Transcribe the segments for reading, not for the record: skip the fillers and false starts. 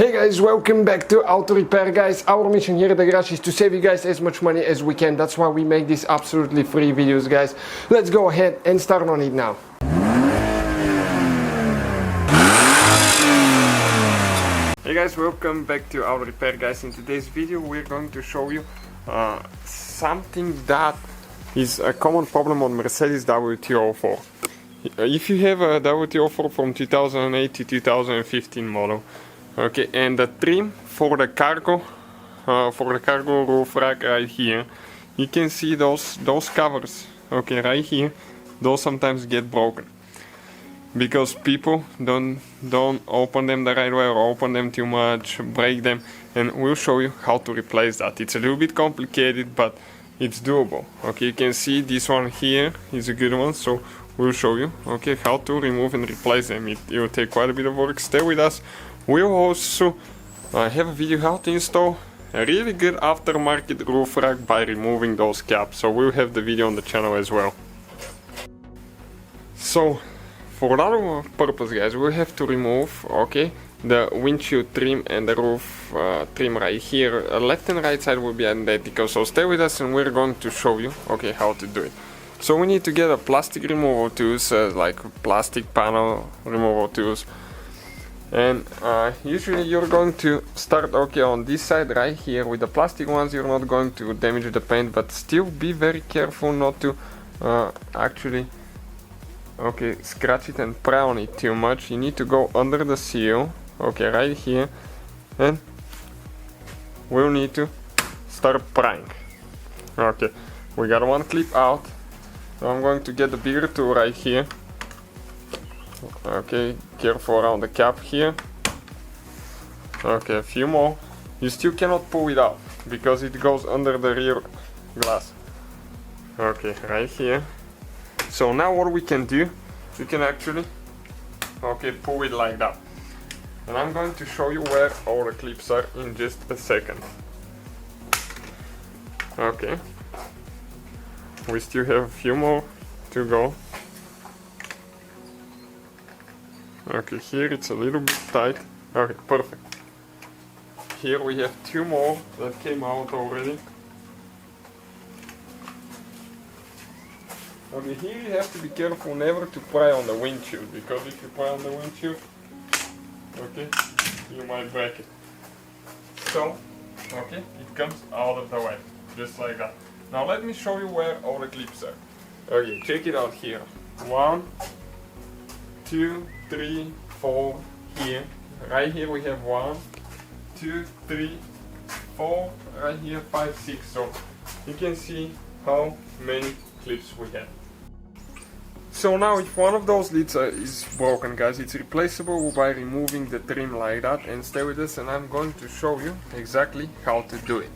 Hey guys, welcome back to Auto Repair guys. Our mission here at the garage is to save you guys as much money as we can. That's why we make these absolutely free videos guys. Let's go ahead and start on it now. Hey guys, welcome back to Auto Repair guys. In today's video we're going to show you something that is a common problem on Mercedes W204. If you have a W204 from 2008 to 2015 model, okay, and the trim for the cargo roof rack right here, you can see those covers, okay, right here, those sometimes get broken because people don't open them the right way or open them too much, break them, and we'll show you how to replace that. It's a little bit complicated, but it's doable. Okay, you can see this one here is a good one, so we'll show you, okay, how to remove and replace them. It will take quite a bit of work. Stay with us. We'll also have a video how to install a really good aftermarket roof rack by removing those caps, so we'll have the video on the channel as well. So for that purpose guys, we'll have to remove, okay, the windshield trim and the roof trim right here. Left and right side will be identical, so stay with us and we're going to show you, okay, how to do it. So we need to get a plastic removal tools, like plastic panel removal tools. And usually you're going to start, okay, on this side right here. With the plastic ones you're not going to damage the paint, but still be very careful not to actually, okay, scratch it and pry on it too much. You need to go under the seal, okay, right here, and we'll need to start prying. Okay, we got one clip out. Now I'm going to get the bigger tool right here. Okay, careful around the cap here. Okay, a few more. You still cannot pull it out because it goes under the rear glass. Okay, right here. So now what we can do, we can actually, okay, pull it like that. And I'm going to show you where all the clips are in just a second. Okay. We still have a few more to go. Okay, here it's a little bit tight. Okay, perfect. Here we have two more that came out already. Okay, here you have to be careful never to pry on the windshield, because if you pry on the windshield, okay, you might break it. So, okay, it comes out of the way, just like that. Now let me show you where all the clips are. Okay, check it out here. 1, 2, 3, 4 here. Right here we have 1, 2, 3, 4. Right here 5, 6. So you can see how many clips we have. So now if one of those lids is broken guys, it's replaceable by removing the trim like that. And stay with us and I'm going to show you exactly how to do it.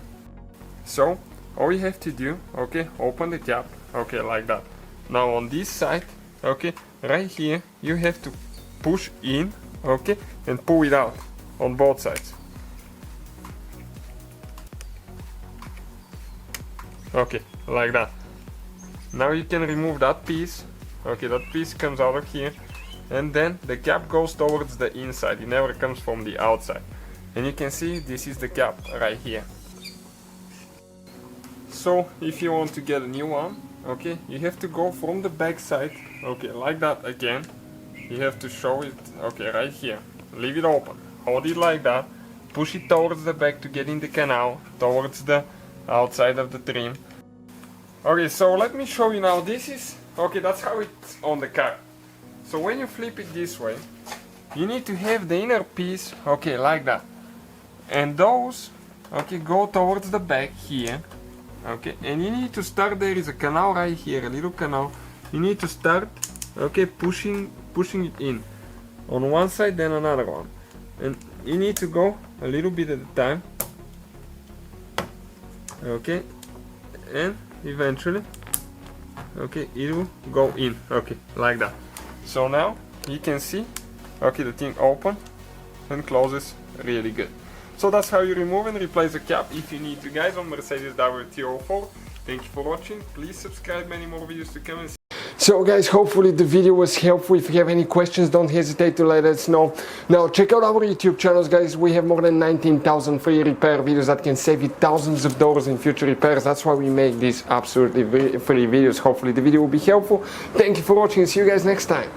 So all you have to do, okay, open the cap, okay, like that. Now on this side, okay, right here, you have to push in, okay, and pull it out on both sides. Okay, like that. Now you can remove that piece, okay, that piece comes out of here, and then the cap goes towards the inside, it never comes from the outside. And you can see this is the cap right here. So if you want to get a new one, okay, you have to go from the back side, okay, like that again. You have to show it, okay, right here. Leave it open, hold it like that, push it towards the back to get in the canal, towards the outside of the trim. Okay, so let me show you now. This is, okay, that's how it's on the car. So when you flip it this way, you need to have the inner piece, okay, like that. And those, okay, go towards the back here. Okay, and you need to start, there is a canal right here, a little canal. You need to start, okay, pushing it in. On one side, then another one. And you need to go a little bit at a time. Okay, and eventually, okay, it will go in, okay, like that. So now, you can see, okay, the thing open and closes really good. So that's how you remove and replace the cap if you need to guys on Mercedes W204. Thank you for watching, please subscribe, many more videos to come. And So guys, hopefully the video was helpful. If you have any questions, don't hesitate to let us know. Now check out our YouTube channels, guys. We have more than 19,000 free repair videos that can save you thousands of dollars in future repairs. That's why we make these absolutely free videos. Hopefully the video will be helpful. Thank you for watching. See you guys next time.